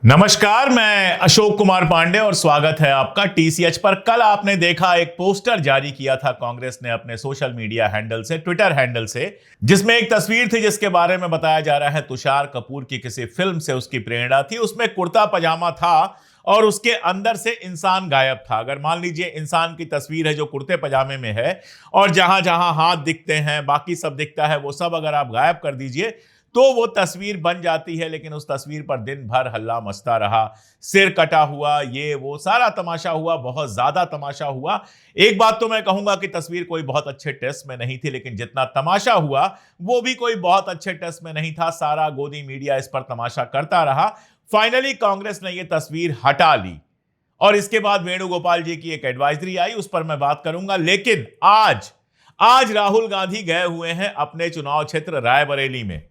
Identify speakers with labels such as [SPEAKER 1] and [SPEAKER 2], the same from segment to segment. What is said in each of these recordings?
[SPEAKER 1] नमस्कार, मैं अशोक कुमार पांडे और स्वागत है आपका टीसीएच पर। कल आपने देखा एक पोस्टर जारी किया था कांग्रेस ने अपने सोशल मीडिया हैंडल से, ट्विटर हैंडल से, जिसमें एक तस्वीर थी जिसके बारे में बताया जा रहा है तुषार कपूर की किसी फिल्म से उसकी प्रेरणा थी। उसमें कुर्ता पजामा था और उसके अंदर से इंसान गायब था। अगर मान लीजिए इंसान की तस्वीर है जो कुर्ते पजामे में है और जहां जहां हाथ दिखते हैं, बाकी सब दिखता है, वो सब अगर आप गायब कर दीजिए तो वो तस्वीर बन जाती है। लेकिन उस तस्वीर पर दिन भर हल्ला मचता रहा, सिर कटा हुआ, ये वो सारा तमाशा हुआ, बहुत ज्यादा तमाशा हुआ। एक बात तो मैं कहूंगा कि तस्वीर कोई बहुत अच्छे टेस्ट में नहीं थी, लेकिन जितना तमाशा हुआ वो भी कोई बहुत अच्छे टेस्ट में नहीं था। सारा गोदी मीडिया इस पर तमाशा करता रहा। फाइनली कांग्रेस ने यह तस्वीर हटा ली और इसके बाद वेणुगोपाल जी की एक एडवाइजरी आई, उस पर मैं बात करूंगा। लेकिन आज राहुल गांधी गए हुए हैं अपने चुनाव क्षेत्र रायबरेली में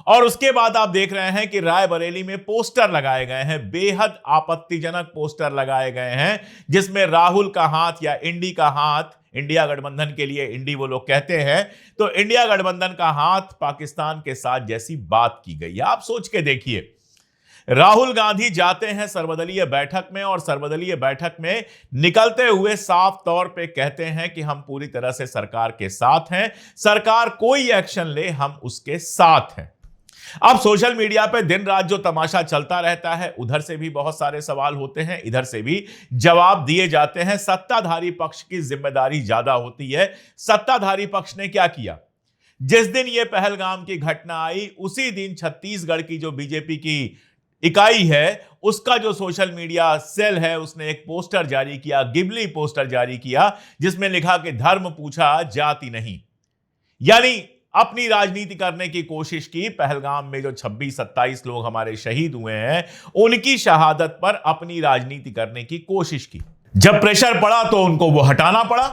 [SPEAKER 1] और उसके बाद आप देख रहे हैं कि रायबरेली में पोस्टर लगाए गए हैं, बेहद आपत्तिजनक पोस्टर लगाए गए हैं, जिसमें राहुल का हाथ या इंडी का हाथ, इंडिया गठबंधन के लिए इंडी वो लोग कहते हैं, तो इंडिया गठबंधन का हाथ पाकिस्तान के साथ जैसी बात की गई है। आप सोच के देखिए, राहुल गांधी जाते हैं सर्वदलीय बैठक में और सर्वदलीय बैठक में निकलते हुए साफ तौर पे कहते हैं कि हम पूरी तरह से सरकार के साथ हैं, सरकार कोई एक्शन ले हम उसके साथ हैं। अब सोशल मीडिया पे दिन रात जो तमाशा चलता रहता है, उधर से भी बहुत सारे सवाल होते हैं, इधर से भी जवाब दिए जाते हैं। सत्ताधारी पक्ष की जिम्मेदारी ज्यादा होती है। सत्ताधारी पक्ष ने क्या किया? जिस दिन यह पहलगाम की घटना आई, उसी दिन छत्तीसगढ़ की जो बीजेपी की इकाई है, उसका जो सोशल मीडिया सेल है, उसने एक पोस्टर जारी किया, गिबली पोस्टर जारी किया, जिसमें लिखा कि धर्म पूछा जाति नहीं। यानी अपनी राजनीति करने की कोशिश की। पहलगाम में जो 26-27 लोग हमारे शहीद हुए हैं, उनकी शहादत पर अपनी राजनीति करने की कोशिश की। जब प्रेशर पड़ा तो उनको वो हटाना पड़ा।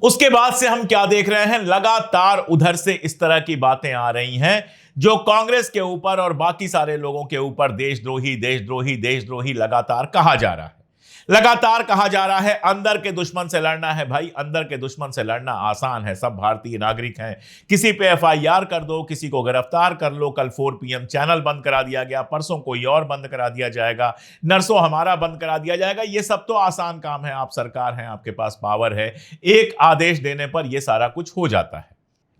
[SPEAKER 1] उसके बाद से हम क्या देख रहे हैं? लगातार उधर से इस तरह की बातें आ रही हैं जो कांग्रेस के ऊपर और बाकी सारे लोगों के ऊपर देशद्रोही देशद्रोही देशद्रोही लगातार कहा जा रहा है। लगातार कहा जा रहा है अंदर के दुश्मन से लड़ना है। भाई, अंदर के दुश्मन से लड़ना आसान है, सब भारतीय नागरिक हैं। किसी पे एफआईआर कर दो, किसी को गिरफ्तार कर लो। कल 4 PM चैनल बंद करा दिया गया, परसों कोई और बंद करा दिया जाएगा, नरसों हमारा बंद करा दिया जाएगा। ये सब तो आसान काम है। आप सरकार हैं, आपके पास पावर है, एक आदेश देने पर यह सारा कुछ हो जाता है।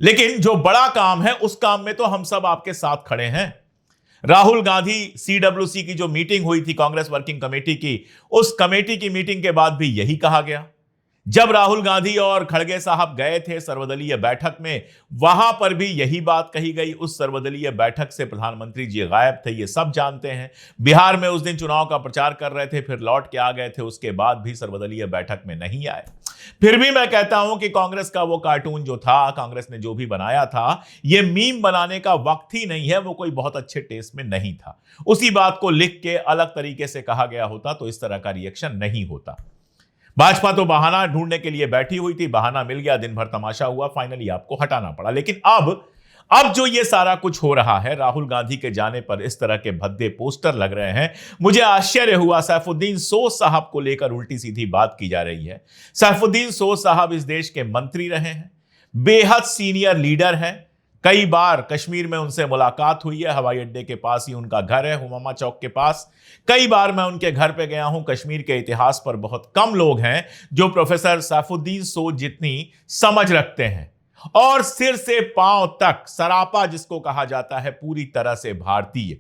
[SPEAKER 1] लेकिन जो बड़ा काम है, उस काम में तो हम सब आपके साथ खड़े हैं। राहुल गांधी CWC की जो मीटिंग हुई थी, कांग्रेस वर्किंग कमेटी की, उस कमेटी की मीटिंग के बाद भी यही कहा गया। जब राहुल गांधी और खड़गे साहब गए थे सर्वदलीय बैठक में, वहां पर भी यही बात कही गई। उस सर्वदलीय बैठक से प्रधानमंत्री जी गायब थे, ये सब जानते हैं। बिहार में उस दिन चुनाव का प्रचार कर रहे थे, फिर लौट के आ गए थे, उसके बाद भी सर्वदलीय बैठक में नहीं आए। फिर भी मैं कहता हूं कि कांग्रेस का वो कार्टून जो था, कांग्रेस ने जो भी बनाया था, ये मीम बनाने का वक्त ही नहीं है, वो कोई बहुत अच्छे टेस्ट में नहीं था। उसी बात को लिख के अलग तरीके से कहा गया होता तो इस तरह का रिएक्शन नहीं होता। भाजपा तो बहाना ढूंढने के लिए बैठी हुई थी, बहाना मिल गया, दिन भर तमाशा हुआ, फाइनली आपको हटाना पड़ा। लेकिन अब जो ये सारा कुछ हो रहा है, राहुल गांधी के जाने पर इस तरह के भद्दे पोस्टर लग रहे हैं, मुझे आश्चर्य हुआ। सैफुद्दीन सोज साहब को लेकर उल्टी सीधी बात की जा रही है। सैफुद्दीन सोज साहब इस देश के मंत्री रहे हैं, बेहद सीनियर लीडर हैं। कई बार कश्मीर में उनसे मुलाकात हुई है, हवाई अड्डे के पास ही उनका घर है, हुमामा चौक के पास। कई बार मैं उनके घर पे गया हूं। कश्मीर के इतिहास पर बहुत कम लोग हैं जो प्रोफेसर सैफुद्दीन सोज जितनी समझ रखते हैं, और सिर से पांव तक सरापा जिसको कहा जाता है, पूरी तरह से भारतीय।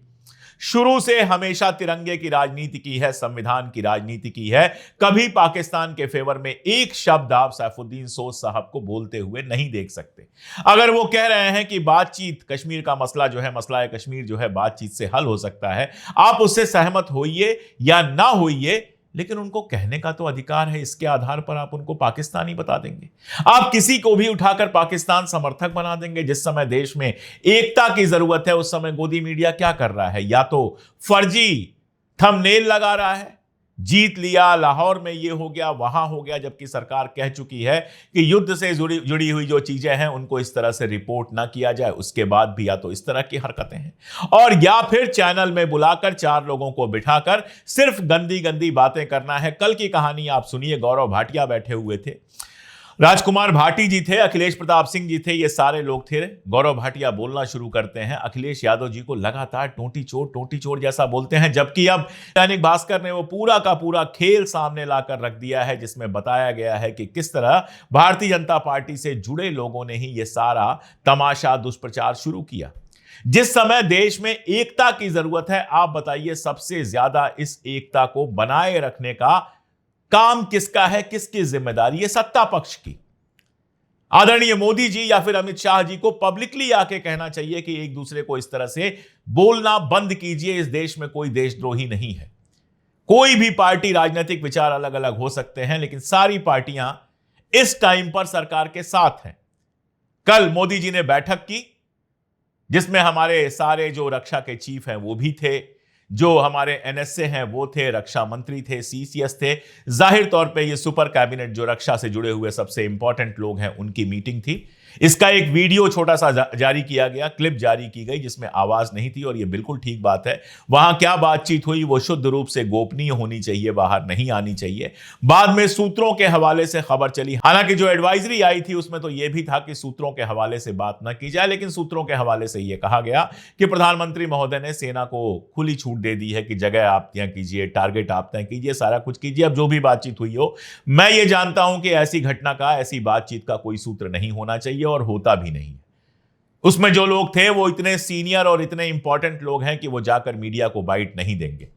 [SPEAKER 1] शुरू से हमेशा तिरंगे की राजनीति की है, संविधान की राजनीति की है। कभी पाकिस्तान के फेवर में एक शब्द आप सैफुद्दीन सोज साहब को बोलते हुए नहीं देख सकते। अगर वो कह रहे हैं कि बातचीत, कश्मीर का मसला जो है, मसला है कश्मीर जो है, बातचीत से हल हो सकता है, आप उससे सहमत होइए या ना होइए, लेकिन उनको कहने का तो अधिकार है। इसके आधार पर आप उनको पाकिस्तानी बता देंगे, आप किसी को भी उठाकर पाकिस्तान समर्थक बना देंगे। जिस समय देश में एकता की जरूरत है, उस समय गोदी मीडिया क्या कर रहा है? या तो फर्जी थंबनेल लगा रहा है, जीत लिया, लाहौर में ये हो गया, वहां हो गया, जबकि सरकार कह चुकी है कि युद्ध से जुड़ी हुई जो चीजें हैं उनको इस तरह से रिपोर्ट ना किया जाए। उसके बाद भी या तो इस तरह की हरकतें हैं, और या फिर चैनल में बुलाकर 4 लोगों को बिठाकर सिर्फ गंदी गंदी बातें करना है। कल की कहानी आप सुनिए, गौरव भाटिया बैठे हुए थे राजकुमार भाटी जी थे, अखिलेश प्रताप सिंह जी थे, ये सारे लोग थे। गौरव भाटिया बोलना शुरू करते हैं, अखिलेश यादव जी को लगातार टोटी चोर जैसा बोलते हैं, जबकि अब दैनिक भास्कर ने वो पूरा का पूरा खेल सामने लाकर रख दिया है, जिसमें बताया गया है कि किस तरह भारतीय जनता पार्टी से जुड़े लोगों ने ही ये सारा तमाशा दुष्प्रचार शुरू किया। जिस समय देश में एकता की जरूरत है, आप बताइए सबसे ज्यादा इस एकता को बनाए रखने का काम किसका है, किसकी जिम्मेदारी है? सत्ता पक्ष की। आदरणीय मोदी जी या फिर अमित शाह जी को पब्लिकली आके कहना चाहिए कि एक दूसरे को इस तरह से बोलना बंद कीजिए। इस देश में कोई देशद्रोही नहीं है। कोई भी पार्टी, राजनीतिक विचार अलग अलग हो सकते हैं, लेकिन सारी पार्टियां इस टाइम पर सरकार के साथ हैं। कल मोदी जी ने बैठक की, जिसमें हमारे सारे जो रक्षा के चीफ हैं वो भी थे, जो हमारे एनएसए हैं वो थे, रक्षा मंत्री थे, सीसीएस थे। जाहिर तौर पे ये सुपर कैबिनेट जो रक्षा से जुड़े हुए सबसे इंपॉर्टेंट लोग हैं, उनकी मीटिंग थी। इसका एक वीडियो छोटा सा जारी किया गया, क्लिप जारी की गई, जिसमें आवाज नहीं थी, और ये बिल्कुल ठीक बात है। वहां क्या बातचीत हुई वो शुद्ध रूप से गोपनीय होनी चाहिए, बाहर नहीं आनी चाहिए। बाद में सूत्रों के हवाले से खबर चली, हालांकि जो एडवाइजरी आई थी उसमें तो यह भी था कि सूत्रों के हवाले से बात न की जाए, लेकिन सूत्रों के हवाले से यह कहा गया कि प्रधानमंत्री महोदय ने सेना को खुली छूट दे दी है कि जगह आप तय कीजिए, टारगेट आप तय कीजिए, सारा कुछ कीजिए। अब जो भी बातचीत हुई हो, मैं ये जानता हूं कि ऐसी घटना का, ऐसी बातचीत का कोई सूत्र नहीं होना चाहिए और होता भी नहीं है। उसमें जो लोग थे वो इतने सीनियर और इतने इंपॉर्टेंट लोग हैं कि वो जाकर मीडिया को बाइट नहीं देंगे।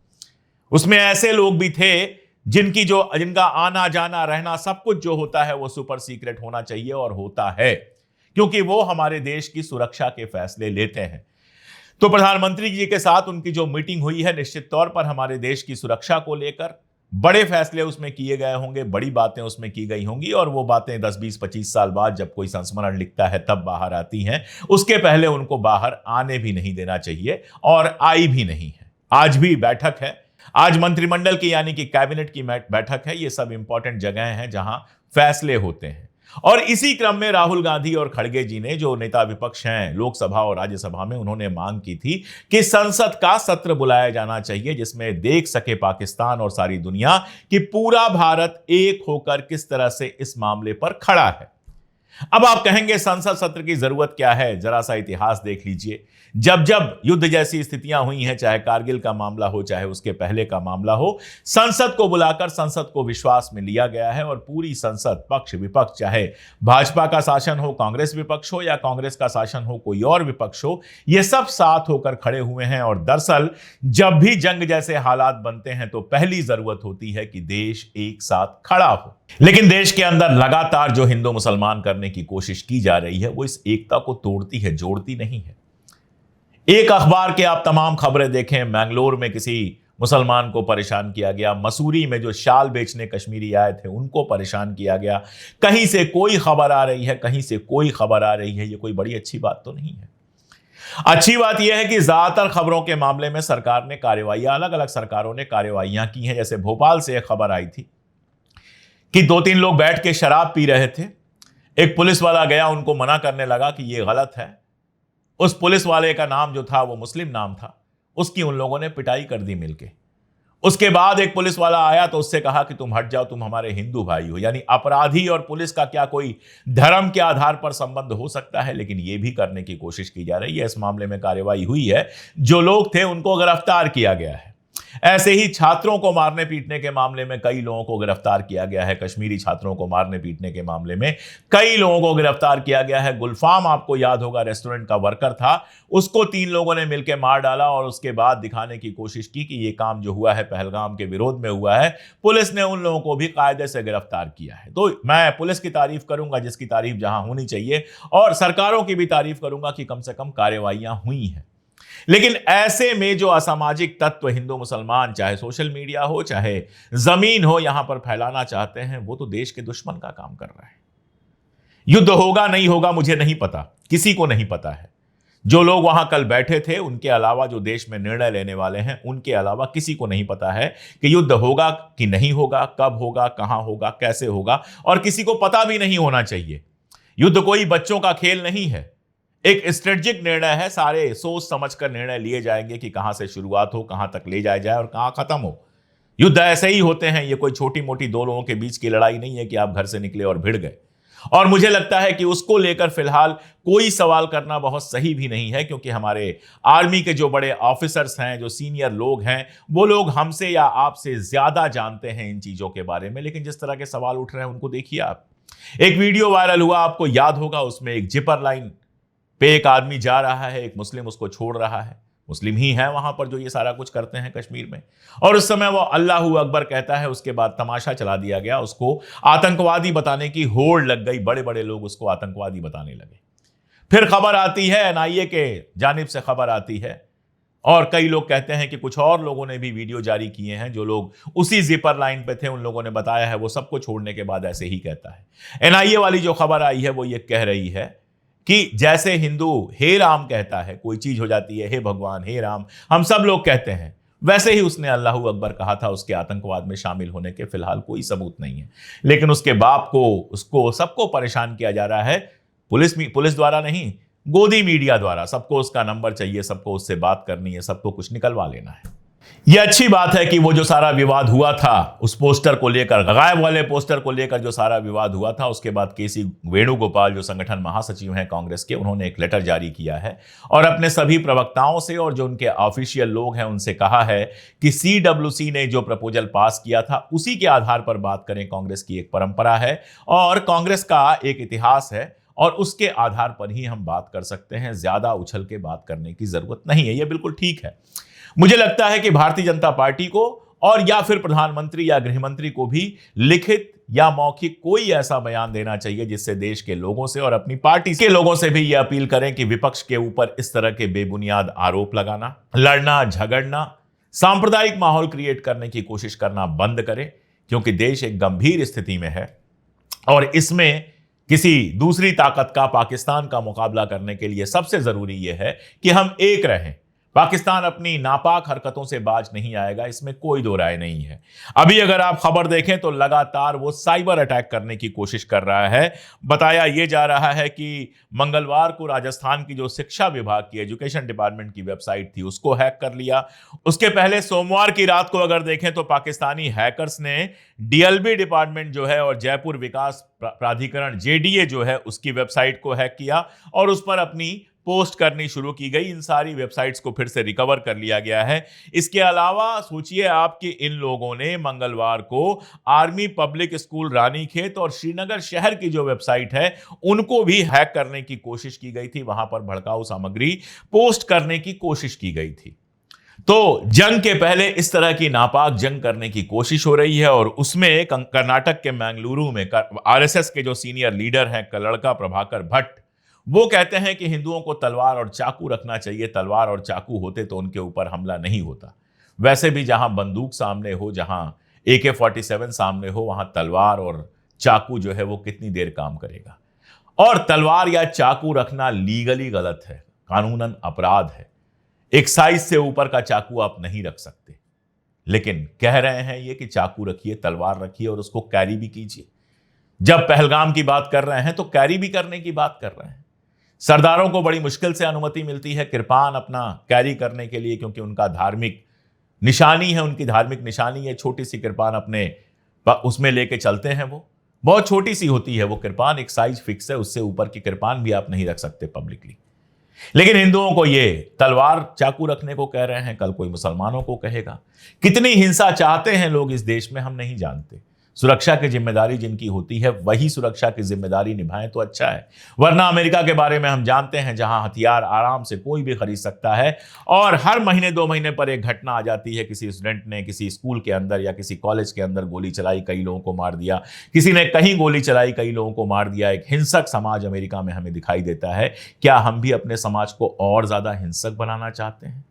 [SPEAKER 1] उसमें ऐसे लोग भी थे जिनका आना जाना रहना सब कुछ जो होता है वो सुपर सीक्रेट होना चाहिए, और होता है, क्योंकि वो हमारे देश की सुरक्षा के फैसले लेते हैं। तो प्रधानमंत्री जी के साथ उनकी जो मीटिंग हुई है, निश्चित तौर पर हमारे देश की सुरक्षा को लेकर बड़े फैसले उसमें किए गए होंगे, बड़ी बातें उसमें की गई होंगी, और वो बातें 10, 20, 25 साल बाद जब कोई संस्मरण लिखता है तब बाहर आती हैं। उसके पहले उनको बाहर आने भी नहीं देना चाहिए, और आई भी नहीं है। आज भी बैठक है, आज मंत्रिमंडल की यानी कि कैबिनेट की बैठक है। ये सब इंपॉर्टेंट जगह हैं जहां फैसले होते हैं। और इसी क्रम में राहुल गांधी और खड़गे जी ने, जो नेता विपक्ष हैं लोकसभा और राज्यसभा में, उन्होंने मांग की थी कि संसद का सत्र बुलाया जाना चाहिए, जिसमें देख सके पाकिस्तान और सारी दुनिया कि पूरा भारत एक होकर किस तरह से इस मामले पर खड़ा है। अब आप कहेंगे संसद सत्र की जरूरत क्या है? जरा सा इतिहास देख लीजिए। जब जब युद्ध जैसी स्थितियां हुई हैं, चाहे कारगिल का मामला हो, चाहे उसके पहले का मामला हो, संसद को बुलाकर संसद को विश्वास में लिया गया है, और पूरी संसद, पक्ष विपक्ष, चाहे भाजपा का शासन हो, कांग्रेस विपक्ष हो, या कांग्रेस का शासन हो, कोई और विपक्ष हो, ये सब साथ होकर खड़े हुए हैं। और दरअसल जब भी जंग जैसे हालात बनते हैं तो पहली जरूरत होती है कि देश एक साथ खड़ा हो। लेकिन देश के अंदर लगातार जो हिंदू मुसलमान करने की कोशिश की जा रही है, वो इस एकता को तोड़ती है, जोड़ती नहीं है। एक अखबार के आप तमाम खबरें देखें, मैंगलोर में किसी मुसलमान को परेशान किया गया, मसूरी में जो शाल बेचने कश्मीरी आए थे उनको परेशान किया गया, कहीं से कोई खबर आ रही है, कहीं से कोई खबर आ रही है। ये कोई बड़ी अच्छी बात तो नहीं है। अच्छी बात यह है कि ज्यादातर खबरों के मामले में सरकार ने कार्रवाइयां, अलग अलग सरकारों ने कार्रवाइयां की हैं। जैसे भोपाल से एक खबर आई थी कि 2-3 लोग बैठ के शराब पी रहे थे, एक पुलिस वाला गया, उनको मना करने लगा कि यह गलत है। उस पुलिस वाले का नाम जो था वो मुस्लिम नाम था, उसकी उन लोगों ने पिटाई कर दी मिलके। उसके बाद एक पुलिस वाला आया तो उससे कहा कि तुम हट जाओ, तुम हमारे हिंदू भाई हो। यानी अपराधी और पुलिस का क्या कोई धर्म के आधार पर संबंध हो सकता है? लेकिन यह भी करने की कोशिश की जा रही है। इस मामले में कार्रवाई हुई है, जो लोग थे उनको गिरफ्तार किया गया है। ऐसे ही छात्रों को मारने पीटने के मामले में कई लोगों को गिरफ्तार किया गया है। कश्मीरी छात्रों को मारने पीटने के मामले में कई लोगों को गिरफ्तार किया गया है। गुलफाम, आपको याद होगा, रेस्टोरेंट का वर्कर था, उसको 3 लोगों ने मिलकर मार डाला, और उसके बाद दिखाने की कोशिश की कि यह काम जो हुआ है पहलगाम के विरोध में हुआ है। पुलिस ने उन लोगों को भी कायदे से गिरफ्तार किया है। तो मैं पुलिस की तारीफ करूंगा जिसकी तारीफ जहां होनी चाहिए, और सरकारों की भी तारीफ करूंगा कि कम से कम कार्रवाइयां हुई हैं। लेकिन ऐसे में जो असामाजिक तत्व हिंदू मुसलमान, चाहे सोशल मीडिया हो, चाहे जमीन हो, यहां पर फैलाना चाहते हैं, वो तो देश के दुश्मन का काम कर रहा है। युद्ध होगा नहीं होगा मुझे नहीं पता, किसी को नहीं पता है। जो लोग वहां कल बैठे थे, उनके अलावा जो देश में निर्णय लेने वाले हैं, उनके अलावा किसी को नहीं पता है कि युद्ध होगा कि नहीं होगा, कब होगा, कहां होगा, कैसे होगा, और किसी को पता भी नहीं होना चाहिए। युद्ध कोई बच्चों का खेल नहीं है, एक स्ट्रेटेजिक निर्णय है। सारे सोच समझकर निर्णय लिए जाएंगे कि कहां से शुरुआत हो, कहां तक ले जाया जाए और कहां खत्म हो। युद्ध ऐसे ही होते हैं, ये कोई छोटी मोटी 2 लोगों के बीच की लड़ाई नहीं है कि आप घर से निकले और भिड़ गए। और मुझे लगता है कि उसको लेकर फिलहाल कोई सवाल करना बहुत सही भी नहीं है, क्योंकि हमारे आर्मी के जो बड़े ऑफिसर्स हैं, जो सीनियर लोग हैं, वो लोग हमसे या आपसे ज्यादा जानते हैं इन चीजों के बारे में। लेकिन जिस तरह के सवाल उठ रहे हैं उनको देखिए आप। एक वीडियो वायरल हुआ, आपको याद होगा, उसमें एक जिपर लाइन पे एक आदमी जा रहा है, एक मुस्लिम उसको छोड़ रहा है। मुस्लिम ही है वहां पर जो ये सारा कुछ करते हैं कश्मीर में। और उस समय वो अल्लाहू अकबर कहता है, उसके बाद तमाशा चला दिया गया, उसको आतंकवादी बताने की होड़ लग गई, बड़े बड़े लोग उसको आतंकवादी बताने लगे। फिर खबर आती है, एनआईए के जानिब से खबर आती है, और कई लोग कहते हैं कि कुछ और लोगों ने भी वीडियो जारी किए हैं, जो लोग उसी जिपर लाइन पे थे, उन लोगों ने बताया है वो सबको छोड़ने के बाद ऐसे ही कहता है। एनआईए वाली जो खबर आई है वो ये कह रही है कि जैसे हिंदू हे राम कहता है, कोई चीज हो जाती है, हे भगवान, हे राम, हम सब लोग कहते हैं, वैसे ही उसने अल्लाहू अकबर कहा था। उसके आतंकवाद में शामिल होने के फिलहाल कोई सबूत नहीं है, लेकिन उसके बाप को, उसको, सबको परेशान किया जा रहा है, पुलिस द्वारा नहीं, गोदी मीडिया द्वारा। सबको उसका नंबर चाहिए, सबको उससे बात करनी है, सबको कुछ निकलवा लेना है। यह अच्छी बात है कि वो जो सारा विवाद हुआ था उस पोस्टर को लेकर, गायब वाले पोस्टर को लेकर जो सारा विवाद हुआ था, उसके बाद केसी वेणुगोपाल जो संगठन महासचिव हैं कांग्रेस के, उन्होंने एक लेटर जारी किया है और अपने सभी प्रवक्ताओं से और जो उनके ऑफिशियल लोग हैं उनसे कहा है कि सीडब्ल्यूसी ने जो प्रपोजल पास किया था उसी के आधार पर बात करें। कांग्रेस की एक परंपरा है और कांग्रेस का एक इतिहास है, और उसके आधार पर ही हम बात कर सकते हैं। ज्यादा उछल के बात करने की जरूरत नहीं है, यह बिल्कुल ठीक है। मुझे लगता है कि भारतीय जनता पार्टी को और या फिर प्रधानमंत्री या गृहमंत्री को भी लिखित या मौखिक कोई ऐसा बयान देना चाहिए जिससे देश के लोगों से और अपनी पार्टी के लोगों से भी यह अपील करें कि विपक्ष के ऊपर इस तरह के बेबुनियाद आरोप लगाना, लड़ना झगड़ना, सांप्रदायिक माहौल क्रिएट करने की कोशिश करना बंद करें, क्योंकि देश एक गंभीर स्थिति में है और इसमें किसी दूसरी ताकत का, पाकिस्तान का मुकाबला करने के लिए सबसे जरूरी यह है कि हम एक रहें। पाकिस्तान अपनी नापाक हरकतों से बाज नहीं आएगा, इसमें कोई दो राय नहीं है। अभी अगर आप खबर देखें तो लगातार वो साइबर अटैक करने की कोशिश कर रहा है। बताया यह जा रहा है कि मंगलवार को राजस्थान की जो शिक्षा विभाग की, एजुकेशन डिपार्टमेंट की वेबसाइट थी, उसको हैक कर लिया। उसके पहले सोमवार की रात को अगर देखें तो पाकिस्तानी हैकर्स ने डीएलबी डिपार्टमेंट जो है और जयपुर विकास प्राधिकरण जेडीए जो है उसकी वेबसाइट को हैक किया और उस पर अपनी पोस्ट करनी शुरू की गई। इन सारी वेबसाइट्स को फिर से रिकवर कर लिया गया है। इसके अलावा सोचिए आप कि इन लोगों ने मंगलवार को आर्मी पब्लिक स्कूल रानीखेत और श्रीनगर शहर की जो वेबसाइट है उनको भी हैक करने की कोशिश की गई थी। वहां पर भड़काऊ सामग्री पोस्ट करने की कोशिश की गई थी। तो जंग के पहले इस तरह की नापाक जंग करने की कोशिश हो रही है और उसमें कर्नाटक के मैंगलुरु में आरएसएस के जो सीनियर लीडर हैं लड़का प्रभाकर भट्ट, वो कहते हैं कि हिंदुओं को तलवार और चाकू रखना चाहिए। तलवार और चाकू होते तो उनके ऊपर हमला नहीं होता। वैसे भी जहां बंदूक सामने हो, जहां AK-47 सामने हो, वहां तलवार और चाकू जो है वो कितनी देर काम करेगा। और तलवार या चाकू रखना लीगली गलत है, कानूनन अपराध है। एक साइज से ऊपर का चाकू आप नहीं रख सकते, लेकिन कह रहे हैं ये कि चाकू रखिए, तलवार रखिए और उसको कैरी भी कीजिए। जब पहलगाम की बात कर रहे हैं तो कैरी भी करने की बात कर रहे हैं। सरदारों को बड़ी मुश्किल से अनुमति मिलती है कृपान अपना कैरी करने के लिए, क्योंकि उनका धार्मिक निशानी है, उनकी धार्मिक निशानी है। छोटी सी कृपान अपने उसमें लेके चलते हैं, वो बहुत छोटी सी होती है वो कृपान, एक साइज फिक्स है, उससे ऊपर की कृपान भी आप नहीं रख सकते पब्लिकली। लेकिन हिंदुओं को ये तलवार चाकू रखने को कह रहे हैं, कल कोई मुसलमानों को कहेगा। कितनी हिंसा चाहते हैं लोग इस देश में हम नहीं जानते। सुरक्षा की जिम्मेदारी जिनकी होती है वही सुरक्षा की जिम्मेदारी निभाएं तो अच्छा है। वरना अमेरिका के बारे में हम जानते हैं, जहां हथियार आराम से कोई भी खरीद सकता है और हर महीने 2 महीने पर एक घटना आ जाती है, किसी स्टूडेंट ने किसी स्कूल के अंदर या किसी कॉलेज के अंदर गोली चलाई, कई लोगों को मार दिया, किसी ने कहीं गोली चलाई, कई लोगों को मार दिया। एक हिंसक समाज अमेरिका में हमें दिखाई देता है। क्या हम भी अपने समाज को और ज्यादा हिंसक बनाना चाहते हैं?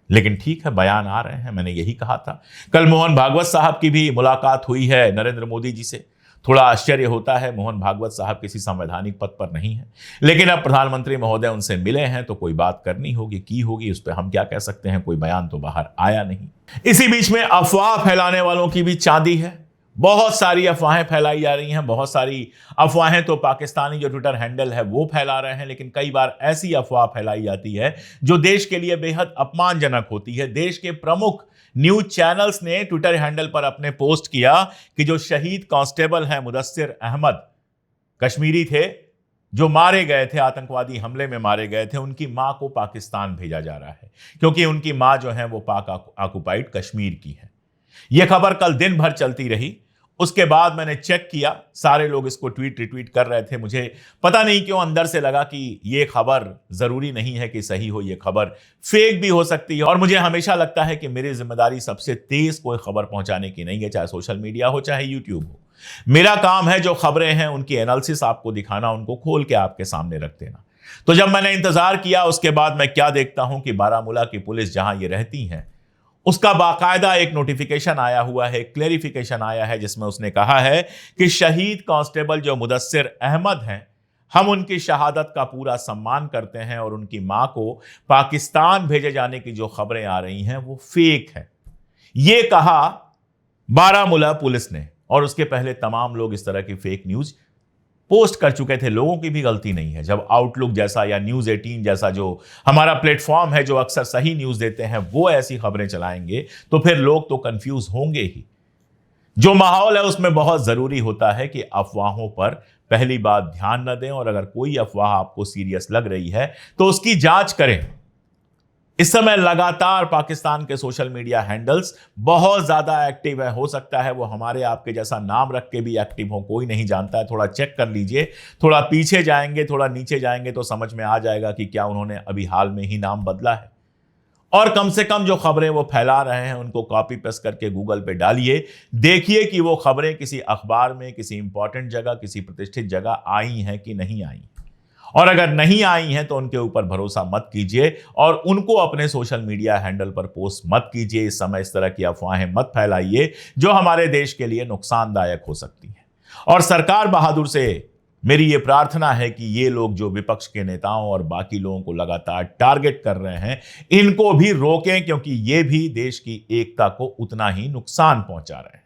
[SPEAKER 1] लेकिन ठीक है, बयान आ रहे हैं। मैंने यही कहा था। कल मोहन भागवत साहब की भी मुलाकात हुई है नरेंद्र मोदी जी से। थोड़ा आश्चर्य होता है, मोहन भागवत साहब किसी संवैधानिक पद पर नहीं है, लेकिन अब प्रधानमंत्री महोदय उनसे मिले हैं तो कोई बात करनी होगी, की होगी। उस पर हम क्या कह सकते हैं, कोई बयान तो बाहर आया नहीं। इसी बीच में अफवाह फैलाने वालों की भी चांदी है। बहुत सारी अफवाहें फैलाई जा रही हैं। बहुत सारी अफवाहें तो पाकिस्तानी जो ट्विटर हैंडल है वो फैला रहे हैं, लेकिन कई बार ऐसी अफवाह फैलाई जाती है जो देश के लिए बेहद अपमानजनक होती है। देश के प्रमुख न्यूज चैनल्स ने ट्विटर हैंडल पर अपने पोस्ट किया कि जो शहीद कांस्टेबल हैं मुदस्सिर अहमद, कश्मीरी थे जो मारे गए थे, आतंकवादी हमले में मारे गए थे, उनकी मां को पाकिस्तान भेजा जा रहा है क्योंकि उनकी मां जो है वो पाक ऑक्युपाइड कश्मीर की है। यह खबर कल दिन भर चलती रही। उसके बाद मैंने चेक किया, सारे लोग इसको ट्वीट रिट्वीट कर रहे थे। मुझे पता नहीं क्यों अंदर से लगा कि यह खबर जरूरी नहीं है कि सही हो, यह खबर फेक भी हो सकती है। और मुझे हमेशा लगता है कि मेरी जिम्मेदारी सबसे तेज कोई खबर पहुंचाने की नहीं है, चाहे सोशल मीडिया हो चाहे यूट्यूब हो। मेरा काम है जो खबरें हैं उनकी एनालिसिस आपको दिखाना, उनको खोल के आपके सामने रख देना। तो जब मैंने इंतजार किया, उसके बाद मैं क्या देखता हूं कि बारामूला की पुलिस जहां ये रहती है उसका बाकायदा एक नोटिफिकेशन आया हुआ है, क्लेरिफिकेशन आया है, जिसमें उसने कहा है कि शहीद कांस्टेबल जो मुदस्सिर अहमद हैं, हम उनकी शहादत का पूरा सम्मान करते हैं और उनकी मां को पाकिस्तान भेजे जाने की जो खबरें आ रही हैं वो फेक है। यह कहा बारामूला पुलिस ने, और उसके पहले तमाम लोग इस तरह की फेक न्यूज पोस्ट कर चुके थे। लोगों की भी गलती नहीं है। जब आउटलुक जैसा या न्यूज 18 जैसा जो हमारा प्लेटफॉर्म है जो अक्सर सही न्यूज देते हैं वो ऐसी खबरें चलाएंगे तो फिर लोग तो कंफ्यूज होंगे ही। जो माहौल है उसमें बहुत जरूरी होता है कि अफवाहों पर पहली बात ध्यान न दें, और अगर कोई अफवाह आपको सीरियस लग रही है तो उसकी जांच करें। इस समय लगातार पाकिस्तान के सोशल मीडिया हैंडल्स बहुत ज्यादा एक्टिव है। हो सकता है वो हमारे आपके जैसा नाम रख के भी एक्टिव हो, कोई नहीं जानता है। थोड़ा चेक कर लीजिए, थोड़ा पीछे जाएंगे, थोड़ा नीचे जाएंगे तो समझ में आ जाएगा कि क्या उन्होंने अभी हाल में ही नाम बदला है। और कम से कम जो खबरें वो फैला रहे हैं उनको कॉपी पेस्ट करके गूगल पे डालिए, देखिए कि वो खबरें किसी अखबार में, किसी इंपॉर्टेंट जगह, किसी प्रतिष्ठित जगह आई हैं कि नहीं आई। और अगर नहीं आई हैं तो उनके ऊपर भरोसा मत कीजिए और उनको अपने सोशल मीडिया हैंडल पर पोस्ट मत कीजिए। इस समय इस तरह की अफवाहें मत फैलाइए जो हमारे देश के लिए नुकसानदायक हो सकती हैं। और सरकार बहादुर से मेरी ये प्रार्थना है कि ये लोग जो विपक्ष के नेताओं और बाकी लोगों को लगातार टारगेट कर रहे हैं, इनको भी रोकें, क्योंकि ये भी देश की एकता को उतना ही नुकसान पहुंचा रहे हैं।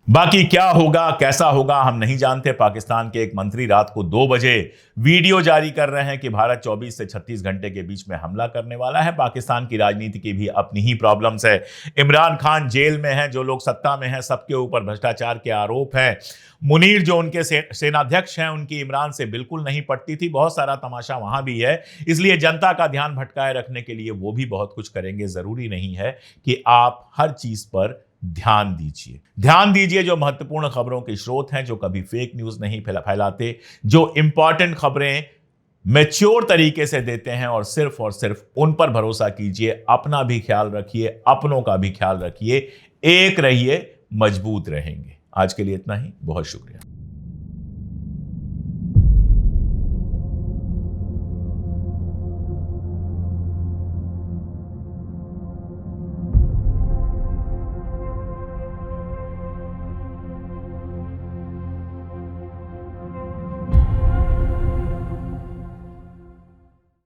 [SPEAKER 1] बाकी क्या होगा, कैसा होगा, हम नहीं जानते। पाकिस्तान के एक मंत्री रात को 2 बजे वीडियो जारी कर रहे हैं कि भारत 24 से 36 घंटे के बीच में हमला करने वाला है। पाकिस्तान की राजनीति की भी अपनी ही प्रॉब्लम्स है। इमरान खान जेल में है, जो लोग सत्ता में हैं सबके ऊपर भ्रष्टाचार के आरोप हैं। मुनीर जो उनके सेनाध्यक्ष हैं, उनकी इमरान से बिल्कुल नहीं पटती थी। बहुत सारा तमाशा वहां भी है, इसलिए जनता का ध्यान भटकाए रखने के लिए वो भी बहुत कुछ करेंगे। जरूरी नहीं है कि आप हर चीज पर ध्यान दीजिए। जो महत्वपूर्ण खबरों के स्रोत हैं, जो कभी फेक न्यूज नहीं फैलाते, जो इंपॉर्टेंट खबरें मैच्योर तरीके से देते हैं, और सिर्फ उन पर भरोसा कीजिए। अपना भी ख्याल रखिए, अपनों का भी ख्याल रखिए, एक रहिए, मजबूत रहेंगे। आज के लिए इतना ही, बहुत शुक्रिया।